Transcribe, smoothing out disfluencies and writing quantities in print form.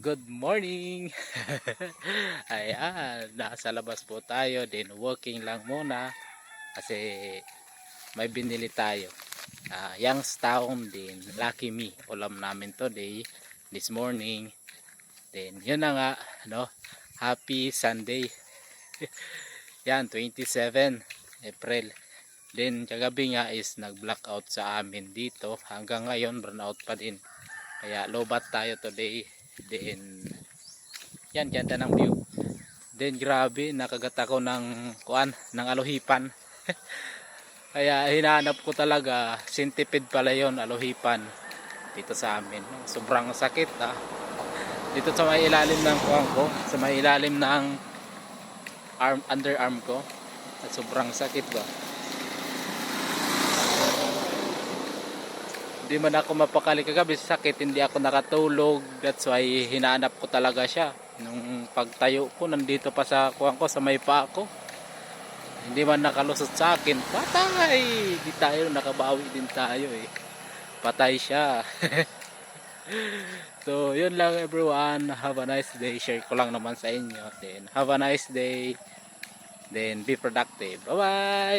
Good morning! Ayan, nasa labas po tayo, then walking lang muna kasi may binili tayo. Youngstown din, Lucky Me, ulam namin today, this morning. Then yun na nga, no? Happy Sunday. Yan, 27 April. Then kagabi nga is nag-blackout sa amin dito. Hanggang ngayon, brownout pa din. Kaya lobat tayo today. Then yan, ganda ng view. Then grabe, nakagat ako ng ng aluhipan. Kaya hinahanap ko talaga, centipede pala yon, aluhipan dito sa amin. Sobrang sakit dito sa may ilalim ng kuwan ko, sa may ilalim ng underarm ko. At sobrang sakit ba. Hindi man ako mapakali kagabi, sakit, hindi ako nakatulog. That's why hinahanap ko talaga siya. Nung pagtayo ko, nandito pa sa kuwang ko, sa may paa ko. Hindi man nakalusot sa akin, patay! Di tayo, nakabawi din tayo eh. Patay siya. So, yun lang everyone. Have a nice day. Share ko lang naman sa inyo. Then, have a nice day. Then, be productive. Bye-bye!